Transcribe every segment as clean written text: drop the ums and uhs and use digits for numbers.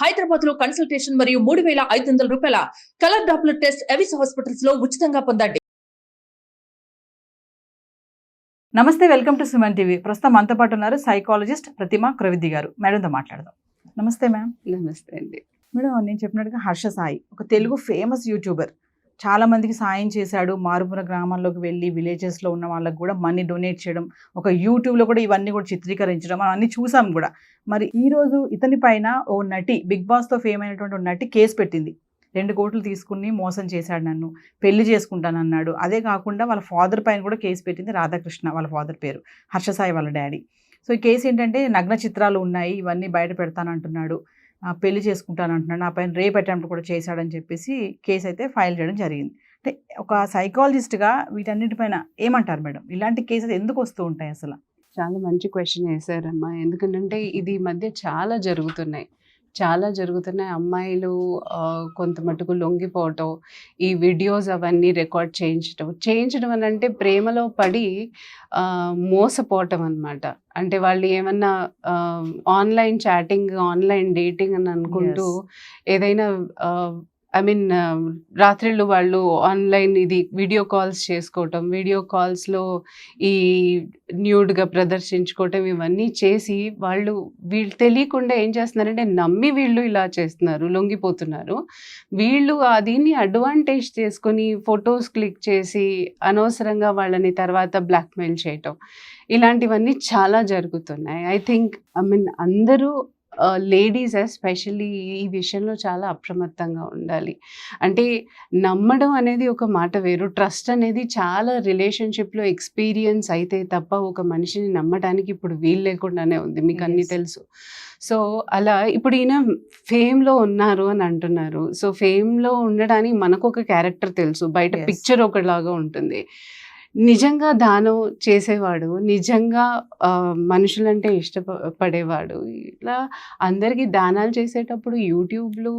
హైదరాబాద్ లో కన్సల్టేషన్ మరియు 3,500 రూపాయల colour Doppler test Avis hospitals లో ఉచితంగా పొందండి. నమస్తే, వెల్కమ్ టు సుమన్ టీవీ. ప్రస్తుతం మనతో పాటు ఉన్నారు సైకాలజిస్ట్ ప్రతిమ క్రవిద్ది గారు. మేడంతో మాట్లాడదాం. నమస్తే మ్యామ్. నమస్తే అండి. మేడం, నేను చెప్పినట్టుగా హర్ష సాయి ఒక తెలుగు ఫేమస్ యూట్యూబర్. చాలా మందికి సాయం చేశాడు. మారుమూల గ్రామాల్లోకి వెళ్ళి విలేజెస్లో ఉన్న వాళ్ళకి కూడా మనీ డొనేట్ చేయడం, ఒక యూట్యూబ్లో కూడా ఇవన్నీ కూడా చిత్రీకరించడం మనం అన్నీ చూసాం కూడా. మరి ఈరోజు ఇతని పైన ఓ నటి, బిగ్ బాస్తో ఫేమ్ అయినటువంటి ఓ నటి కేసు పెట్టింది. 2 కోట్లు తీసుకుని మోసం చేశాడు, నన్ను పెళ్లి చేసుకుంటానన్నాడు. అదే కాకుండా వాళ్ళ ఫాదర్ పైన కూడా కేసు పెట్టింది రాధాకృష్ణ. వాళ్ళ ఫాదర్ పేరు హర్షసాయి, వాళ్ళ డాడీ. సో ఈ కేసు ఏంటంటే నగ్న చిత్రాలు ఉన్నాయి, ఇవన్నీ బయట పెడతానంటున్నాడు, పెళ్లి చేసుకుంటానంటున్నాడు, నా పైన రేప్ అటెంప్ట్ కూడా చేశాడని చెప్పేసి కేసు అయితే ఫైల్ చేయడం జరిగింది. అంటే ఒక సైకాలజిస్ట్గా వీటన్నిటిపైన ఏమంటారు మేడం? ఇలాంటి కేసెస్ ఎందుకు వస్తూ ఉంటాయి అసలు? చాలా మంచి క్వశ్చన్ వేశారమ్మా. ఎందుకంటే ఇది ఈ మధ్య చాలా జరుగుతున్నాయి. అమ్మాయిలు కొంత మటుకు లొంగిపోవటం, ఈ వీడియోస్ అవన్నీ రికార్డ్ చేయించడం అని అంటే ప్రేమలో పడి మోసపోవటం అనమాట. అంటే వాళ్ళు ఏమన్నా ఆన్లైన్ చాటింగ్, ఆన్లైన్ డేటింగ్ అని అనుకుంటూ ఏదైనా రాత్రిళ్ళు వాళ్ళు ఆన్లైన్ ఇది వీడియో కాల్స్ చేసుకోవటం, వీడియో కాల్స్లో ఈ న్యూడ్గా ప్రదర్శించుకోవటం, ఇవన్నీ చేసి వీళ్ళు తెలియకుండా ఏం చేస్తున్నారంటే నమ్మి వీళ్ళు ఇలా చేస్తున్నారు, లొంగిపోతున్నారు. వీళ్ళు దీన్ని అడ్వాంటేజ్ చేసుకొని ఫొటోస్ క్లిక్ చేసి అనవసరంగా వాళ్ళని తర్వాత బ్లాక్మెయిల్ చేయటం, ఇలాంటివన్నీ చాలా జరుగుతున్నాయి. ఐ థింక్ అందరూ లేడీస్ ఎస్పెషల్లీ ఈ విషయంలో చాలా అప్రమత్తంగా ఉండాలి. అంటే నమ్మడం అనేది ఒక మాట వేరు, ట్రస్ట్ అనేది చాలా రిలేషన్షిప్లో ఎక్స్పీరియన్స్ అయితే తప్ప ఒక మనిషిని నమ్మడానికి ఇప్పుడు వీలు లేకుండానే ఉంది, మీకు అన్నీ తెలుసు. సో అలా ఇప్పుడు ఈయన ఫేమ్లో ఉన్నారు అని అంటున్నారు. సో ఫేమ్లో ఉండడానికి మనకు ఒక క్యారెక్టర్ తెలుసు, బయట పిక్చర్ ఒకలాగా ఉంటుంది. నిజంగా దానం చేసేవాడు, నిజంగా మనుషులంటే ఇష్టపడేవాడు, ఇట్లా అందరికీ దానాలు చేసేటప్పుడు యూట్యూబ్లో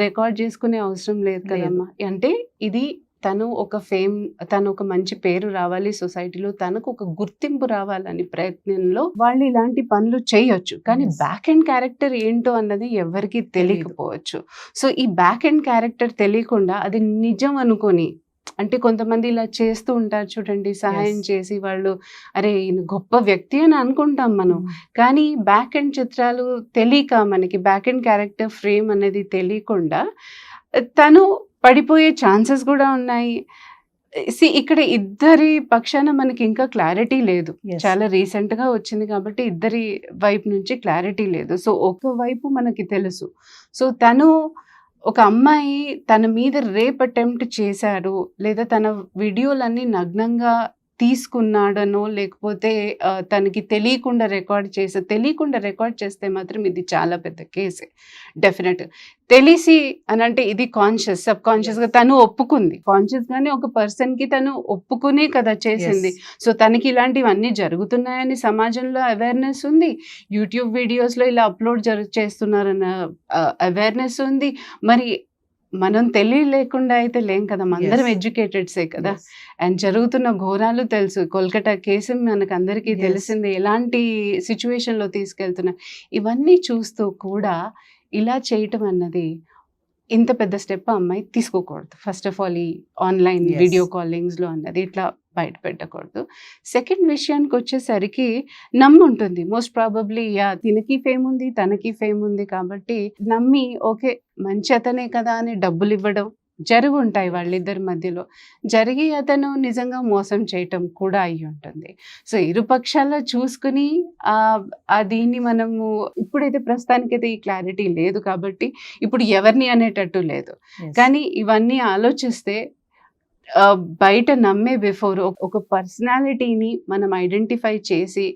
రికార్డ్ చేసుకునే అవసరం లేదు కదమ్మా. అంటే ఇది తను ఒక మంచి పేరు రావాలి సొసైటీలో, తనకు ఒక గుర్తింపు రావాలని ప్రయత్నంలో వాళ్ళు ఇలాంటి పనులు చేయొచ్చు. కానీ బ్యాక్ ఎండ్ క్యారెక్టర్ ఏంటో అన్నది ఎవరికి తెలియకపోవచ్చు. సో ఈ బ్యాక్ ఎండ్ క్యారెక్టర్ తెలియకుండా అది నిజం అనుకొని, అంటే కొంతమంది ఇలా చేస్తూ ఉంటారు చూడండి, సహాయం చేసి వాళ్ళు అరే ఈయన గొప్ప వ్యక్తి అని అనుకుంటాం మనం. కానీ బ్యాక్ ఎండ్ చిత్రాలు తెలియక, మనకి బ్యాక్ ఎండ్ క్యారెక్టర్ ఫ్రేమ్ అనేది తెలియకుండా తను పడిపోయే ఛాన్సెస్ కూడా ఉన్నాయి. ఇక్కడ ఇద్దరి పక్షాన మనకి ఇంకా క్లారిటీ లేదు, చాలా రీసెంట్గా వచ్చింది కాబట్టి ఇద్దరి వైపు నుంచి క్లారిటీ లేదు. సో ఒక వైపు మనకి తెలుసు. సో తను ఒక అమ్మాయి తన మీద రేప్ అటెంప్ట్ చేశారు, లేదా తన వీడియోలన్నీ నగ్నంగా తీసుకున్నాడనో, లేకపోతే తనకి తెలియకుండా రికార్డ్ చేస్తే మాత్రం ఇది చాలా పెద్ద కేసే. డెఫినెట్ తెలిసి అని అంటే ఇది సబ్ కాన్షియస్గా తను ఒప్పుకుంది, కాన్షియస్గానే ఒక పర్సన్కి తను ఒప్పుకునే కదా చేసింది. సో తనకి ఇలాంటివన్నీ జరుగుతున్నాయని సమాజంలో అవేర్నెస్ ఉంది, యూట్యూబ్ వీడియోస్లో ఇలా అప్లోడ్ చేస్తున్నారన్న అవేర్నెస్ ఉంది. మరి మనం తెలియలేకుండా అయితే లేం కదా, అందరం ఎడ్యుకేటెడ్సే కదా. అండ్ జరుగుతున్న ఘోరాలు తెలుసు, కోల్కతా కేసు మనకు అందరికీ తెలిసింది, ఎలాంటి సిచ్యువేషన్లో తీసుకెళ్తున్నా. ఇవన్నీ చూస్తూ కూడా ఇలా చేయటం అన్నది ఇంత పెద్ద స్టెప్ అమ్మాయి తీసుకోకూడదు. ఫస్ట్ ఆఫ్ ఆల్ ఈ ఆన్లైన్ వీడియో కాలింగ్స్లో అన్నది ఇట్లా బయట పెట్టకూడదు. సెకండ్ విషయానికి వచ్చేసరికి నమ్ముంటుంది మోస్ట్ ప్రాబబ్లీ, తినకి ఫేమ్ ఉంది, తనకి ఫేమ్ ఉంది కాబట్టి నమ్మి ఓకే మంచి అతనే కదా అని డబ్బులు ఇవ్వడం ఉంటాయి వాళ్ళిద్దరి మధ్యలో. జరిగి అతను నిజంగా మోసం చేయటం కూడా అయి ఉంటుంది. సో ఇరుపక్షాల్లో చూసుకుని దీన్ని మనము ఇప్పుడైతే ప్రస్తుతానికైతే ఈ క్లారిటీ లేదు కాబట్టి ఇప్పుడు ఎవరిని అనేటట్టు లేదు. కానీ ఇవన్నీ ఆలోచిస్తే బయట నమ్మే బిఫోర్ ఒక పర్సనాలిటీని మనం ఐడెంటిఫై చేసి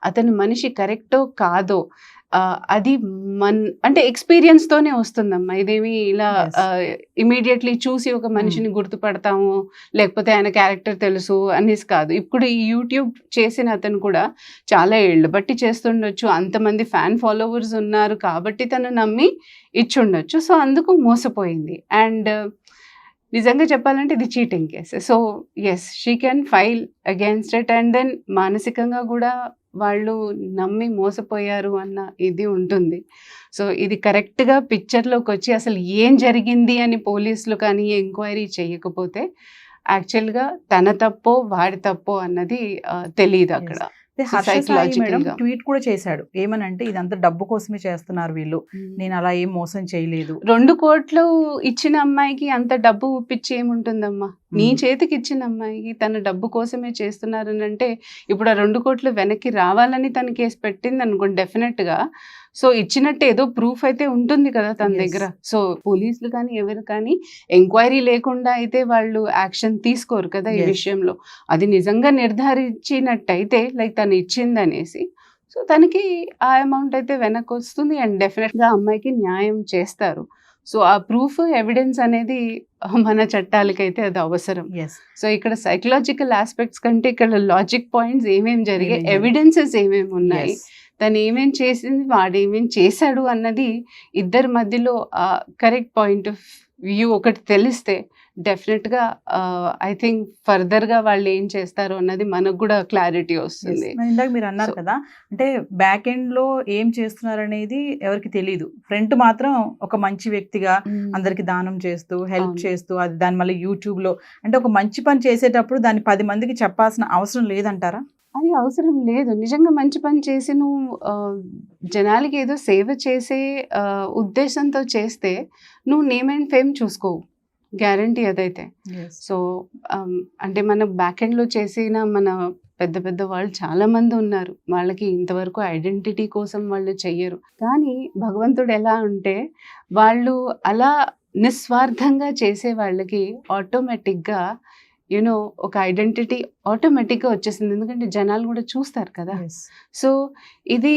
అతను మనిషి కరెక్టో కాదో అది అంటే ఎక్స్పీరియన్స్తోనే వస్తుందమ్మా. ఇదేమి ఇలా ఇమీడియట్లీ చూసి ఒక మనిషిని గుర్తుపడతాము, లేకపోతే ఆయన క్యారెక్టర్ తెలుసు అనేసి కాదు. ఇప్పుడు ఈ యూట్యూబ్ చేసిన అతను కూడా చాలా ఏళ్ళు బట్టి చేస్తుండొచ్చు, అంతమంది ఫ్యాన్ ఫాలోవర్స్ ఉన్నారు కాబట్టి తను నమ్మి ఇచ్చుండొచ్చు. సో అందుకు మోసపోయింది. అండ్ నిజంగా చెప్పాలంటే ఇది cheating case. So yes, she can file against it. And then మానసికంగా కూడా వాళ్ళు నమ్మి మోసపోయారు అన్న ఇది ఉంటుంది. సో ఇది కరెక్ట్గా పిక్చర్లోకి వచ్చి అసలు ఏం జరిగింది అని పోలీసులు కానీ ఎంక్వైరీ చేయకపోతే యాక్చువల్గా తన తప్పో వాడి తప్పో అన్నది తెలియదు అక్కడ. ట్వీట్ కూడా చేశాడు, ఏమనంటే ఇదంతా డబ్బు కోసమే చేస్తున్నారు వీళ్ళు, నేను అలా ఏం మోసం చేయలేదు. 2 కోట్లు ఇచ్చిన అమ్మాయికి అంత డబ్బు పిచ్చి ఏముంటుందమ్మా? నీ చేతికి ఇచ్చిన అమ్మాయికి తన డబ్బు కోసమే చేస్తున్నారని అంటే ఇప్పుడు ఆ 2 కోట్లు వెనక్కి రావాలని తన కేసు పెట్టింది అనుకోండి డెఫినెట్ గా. సో ఇచ్చినట్టు ఏదో ప్రూఫ్ అయితే ఉంటుంది కదా తన దగ్గర. సో పోలీసులు కానీ ఎవరు కానీ ఎంక్వైరీ లేకుండా అయితే వాళ్ళు యాక్షన్ తీసుకోరు కదా ఈ విషయంలో. అది నిజంగా నిర్ధారించినట్టయితే లైక్ తను ఇచ్చిందనేసి సో తనకి ఆ అమౌంట్ అయితే వెనక్కి వస్తుంది అండ్ డెఫినెట్ గా అమ్మాయికి న్యాయం చేస్తారు. సో ఆ ప్రూఫ్ ఎవిడెన్స్ అనేది మన చట్టాలకైతే అది అవసరం. సో ఇక్కడ సైకలాజికల్ ఆస్పెక్ట్స్ కంటే ఇక్కడ లాజిక్ పాయింట్స్ ఏమేమి జరిగాయి, ఎవిడెన్సెస్ ఏమేమి ఉన్నాయి, తను ఏమేం చేసింది వాడు ఏమేం చేశాడు అన్నది ఇద్దరి మధ్యలో కరెక్ట్ పాయింట్ ఆఫ్ వ్యూ ఒకటి తెలిస్తే డెఫినెట్గా ఐ థింక్ ఫర్దర్గా వాళ్ళు ఏం చేస్తారు అన్నది మనకు కూడా క్లారిటీ వస్తుంది. ఇందాక మీరు అన్నారు కదా, అంటే బ్యాక్ ఎండ్ లో ఏం చేస్తున్నారు అనేది ఎవరికి తెలియదు, ఫ్రంట్ మాత్రం ఒక మంచి వ్యక్తిగా అందరికి దానం చేస్తూ హెల్ప్ చేస్తూ అది దాని మళ్ళీ యూట్యూబ్ లో అంటే ఒక మంచి పని చేసేటప్పుడు దాన్ని 10 మందికి చెప్పాల్సిన అవసరం లేదంటారా? అది అవసరం లేదు. నిజంగా మంచి పని చేసి నువ్వు జనాలకి ఏదో సేవ చేసే ఉద్దేశంతో చేస్తే నువ్వు నేమ్ అండ్ ఫేమ్ చూసుకోవు, గ్యారంటీ అదైతే. సో అంటే మన బ్యాక్ ఎండ్లో చేసిన మన పెద్ద పెద్ద వాళ్ళు చాలా మంది ఉన్నారు, వాళ్ళకి ఇంతవరకు ఐడెంటిటీ కోసం వాళ్ళు చెయ్యరు. కానీ భగవంతుడు ఎలా అంటే వాళ్ళు అలా నిస్వార్థంగా చేసే వాళ్ళకి ఆటోమేటిక్గా యూనో ఒక ఐడెంటిటీ ఆటోమేటిక్గా వచ్చేసింది, ఎందుకంటే జనాలు కూడా చూస్తారు కదా. సో ఇది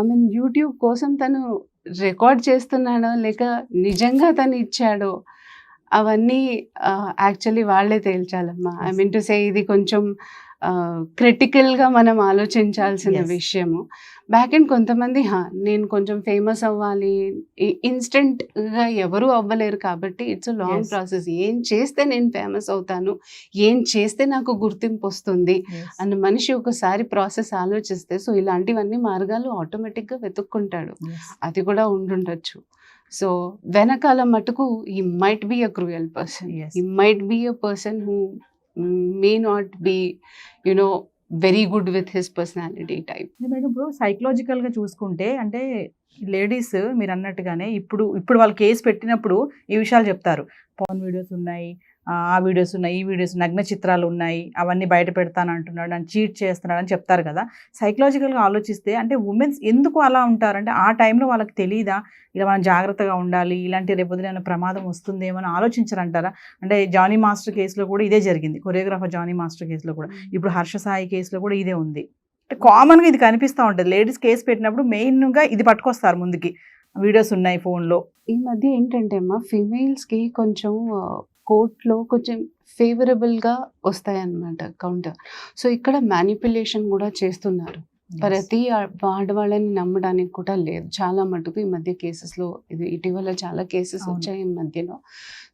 ఐ మీన్ యూట్యూబ్ కోసం తను రికార్డ్ చేస్తున్నాడో లేక నిజంగా తను ఇచ్చాడో అవన్నీ యాక్చువల్లీ వాళ్ళే తేల్చాలమ్మా. ఐ మీన్ టు సే ఇది కొంచెం క్రిటికల్గా మనం ఆలోచించాల్సిన విషయము. బ్యాక్ ఎండ్ కొంతమంది నేను కొంచెం ఫేమస్ అవ్వాలి, ఇన్స్టెంట్గా ఎవరు అవ్వలేరు కాబట్టి ఇట్స్ అ లాంగ్ ప్రాసెస్. ఏం చేస్తే నేను ఫేమస్ అవుతాను, ఏం చేస్తే నాకు గుర్తింపు వస్తుంది అన్న మనిషి ఒకసారి ప్రాసెస్ ఆలోచిస్తే సో ఇలాంటివన్నీ మార్గాలు ఆటోమేటిక్గా వెతుక్కుంటాడు. అది కూడా ఉండుండొచ్చు. సో వెనకాల మటుకు he might be a cruel person, he might be a person who may not be you know very good with his personality type. Madam ఇప్పుడు సైకలాజికల్గా చూసుకుంటే అంటే లేడీస్ మీరు అన్నట్టుగానే ఇప్పుడు వాళ్ళు కేసు పెట్టినప్పుడు ఈ విషయాలు చెప్తారు, పవన్ వీడియోస్ ఉన్నాయి, ఆ వీడియోస్ ఉన్నాయి, ఈ వీడియోస్ నగ్న చిత్రాలు ఉన్నాయి, అవన్నీ బయట పెడతాను అంటున్నాడు, నన్ను చీట్ చేస్తున్నాడు అని చెప్తారు కదా. సైకలాజికల్గా ఆలోచిస్తే అంటే ఉమెన్స్ ఎందుకు అలా ఉంటారంటే ఆ టైంలో వాళ్ళకి తెలియదా ఇలా మనం జాగ్రత్తగా ఉండాలి, ఇలాంటి రేపొద్దున ప్రమాదం వస్తుందేమో అని ఆలోచించరంటారా? అంటే జానీ మాస్టర్ కేసులో కూడా ఇదే జరిగింది, కొరియోగ్రాఫర్ జానీ మాస్టర్ కేసులో కూడా, ఇప్పుడు హర్ష సాయి కేసులో కూడా ఇదే ఉంది. అంటే కామన్గా ఇది కనిపిస్తూ ఉంటుంది, లేడీస్ కేసు పెట్టినప్పుడు మెయిన్గా ఇది పట్టుకొస్తారు ముందుకి, వీడియోస్ ఉన్నాయి ఫోన్లో. ఈ మధ్య ఏంటంటే అమ్మా ఫీమేల్స్కి కొంచెం కోర్టులో కొంచెం ఫేవరబుల్గా వస్తాయన్నమాట కౌంటర్. సో ఇక్కడ మ్యానిపులేషన్ కూడా చేస్తున్నారు, ప్రతి ఆడవాళ్ళని నమ్మడానికి కూడా లేదు చాలా మటుకు. ఈ మధ్య కేసెస్లో ఇది ఇటీవల చాలా కేసెస్ వచ్చాయి ఈ మధ్యలో.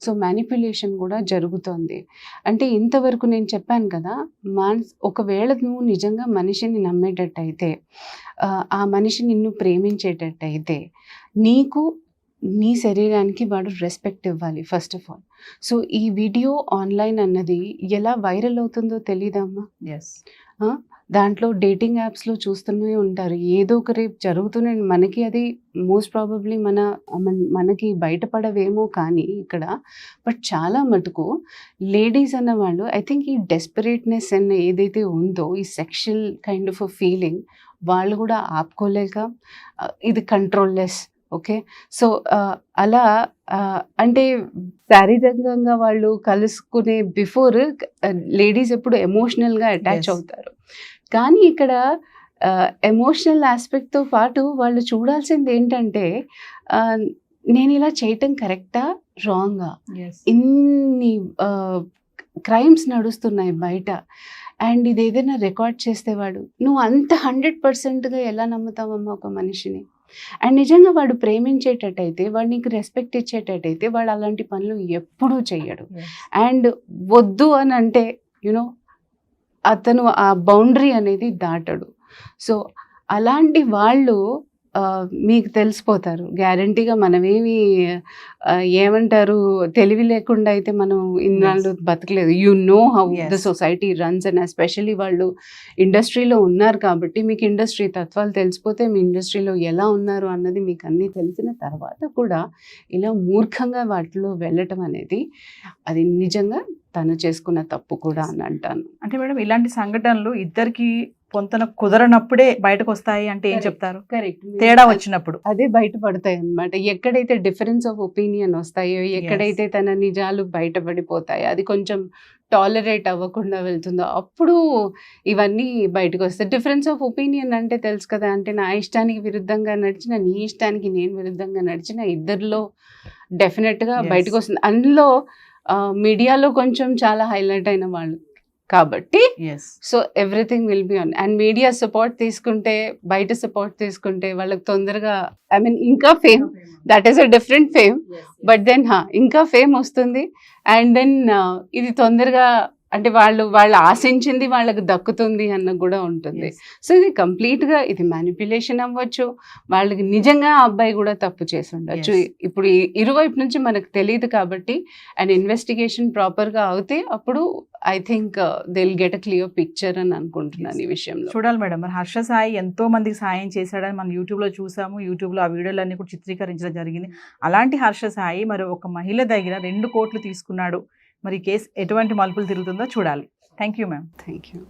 సో మ్యానిపులేషన్ కూడా జరుగుతోంది. అంటే ఇంతవరకు నేను చెప్పాను కదా, ఒకవేళ నువ్వు నిజంగా మనిషిని నమ్మేటట్టయితే, ఆ మనిషి నిన్ను ప్రేమించేటట్టయితే నీకు నీ శరీరానికి వాడు రెస్పెక్ట్ ఇవ్వాలి ఫస్ట్ ఆఫ్ ఆల్. సో ఈ వీడియో ఆన్లైన్ అన్నది ఎలా వైరల్ అవుతుందో తెలీదమ్మా. దాంట్లో డేటింగ్ యాప్స్లో చూస్తూనే ఉంటారు, ఏదో ఒక రేపు జరుగుతూనే. మనకి అది మోస్ట్ ప్రాబబ్లీ మనకి బయటపడవేమో కానీ ఇక్కడ, బట్ చాలా మటుకు లేడీస్ అన్న వాళ్ళు ఐ థింక్ ఈ డెస్పరేట్నెస్ అన్న ఏదైతే ఉందో, ఈ సెక్షువల్ కైండ్ ఆఫ్ ఫీలింగ్ వాళ్ళు కూడా ఆపుకోలేక ఇది కంట్రోల్లెస్. ఓకే, సో అలా అంటే శారీరకంగా వాళ్ళు కలుసుకునే బిఫోర్ లేడీస్ ఎప్పుడు ఎమోషనల్గా అటాచ్ అవుతారు. కానీ ఇక్కడ ఎమోషనల్ ఆస్పెక్ట్తో పాటు వాళ్ళు చూడాల్సింది ఏంటంటే నేను ఇలా చేయటం కరెక్టా రాంగా. ఇన్ని క్రైమ్స్ నడుస్తున్నాయి బయట, అండ్ ఇది ఏదైనా రికార్డ్ చేస్తేవాడు నువ్వు అంత 100%గా ఎలా నమ్ముతావమ్మా ఒక మనిషిని? అండ్ నిజంగా వాడు ప్రేమించేటట్టయితే, వాడు నీకు రెస్పెక్ట్ ఇచ్చేటట్టయితే వాడు అలాంటి పనులు ఎప్పుడూ చెయ్యడు. అండ్ వద్దు అని అంటే యునో అతను ఆ బౌండరీ అనేది దాటడు. సో అలాంటి వాళ్ళు మీకు తెలిసిపోతారు గ్యారంటీగా. మనమేమి ఏమంటారు, తెలివి లేకుండా అయితే మనం ఇన్నాళ్ళు బతకలేదు. You know how the society runs, and especially వాళ్ళు ఇండస్ట్రీలో ఉన్నారు కాబట్టి మీకు ఇండస్ట్రీ తత్వాలు తెలిసిపోతే మీ ఇండస్ట్రీలో ఎలా ఉన్నారు అన్నది మీకు అన్నీ తెలిసిన తర్వాత కూడా ఇలా మూర్ఖంగా వాటిలో వెళ్ళటం అనేది అది నిజంగా తను చేసుకున్న తప్పు కూడా అని అంటాను. అంటే మేడం ఇలాంటి సంఘటనలు ఇద్దరికి పొంతన కుదరనప్పుడే బయటకు వస్తాయి అంటే ఏం చెప్తారు? కరెక్ట్, తేడా వచ్చినప్పుడు అదే బయటపడతాయి అన్నమాట. ఎక్కడైతే డిఫరెన్స్ ఆఫ్ ఒపీనియన్ వస్తాయో, ఎక్కడైతే తన నిజాలు బయటపడిపోతాయో, అది కొంచెం టాలరేట్ అవ్వకుండా వెళ్తుందో అప్పుడు ఇవన్నీ బయటకు వస్తాయి. డిఫరెన్స్ ఆఫ్ ఒపీనియన్ అంటే తెలుసు కదా, అంటే నా ఇష్టానికి విరుద్ధంగా నడిచిన, నీ ఇష్టానికి నేను విరుద్ధంగా నడిచిన, ఇద్దరిలో డెఫినెట్గా బయటకు వస్తుంది. అందులో మీడియాలో కొంచెం చాలా హైలైట్ అయిన వాళ్ళు కాబట్టి so everything will be on. And media support తీసుకుంటే, బయట సపోర్ట్ తీసుకుంటే వాళ్ళకి తొందరగా ఇంకా fame, that is a different fame, but then ఇంకా ఫేమ్ వస్తుంది. అండ్ దెన్ ఇది తొందరగా అంటే వాళ్ళు ఆశించింది వాళ్ళకి దక్కుతుంది అన్న కూడా ఉంటుంది. సో ఇది కంప్లీట్గా ఇది మ్యానిపులేషన్ అవ్వచ్చు, వాళ్ళకి నిజంగా ఆ అబ్బాయి కూడా తప్పు చేసి ఉండొచ్చు. ఇప్పుడు ఇరువైపు నుంచి మనకు తెలియదు కాబట్టి అండ్ ఇన్వెస్టిగేషన్ ప్రాపర్గా అవుతే అప్పుడు I think they will get a clear picture అని అనుకుంటున్నాను ఈ విషయంలో. చూడాలి మేడం, మరి హర్ష సాయి ఎంతో మందికి సాయం చేశాడని మనం యూట్యూబ్లో చూసాము. యూట్యూబ్లో ఆ వీడియోలన్నీ కూడా చిత్రీకరించడం జరిగింది. అలాంటి హర్ష సాయి మరి ఒక మహిళ దగ్గర 2 కోట్లు తీసుకున్నాడు. మరి కేసు ఎటువంటి మలుపులు తిరుగుతుందో చూడాలి. Thank you ma'am. Thank you.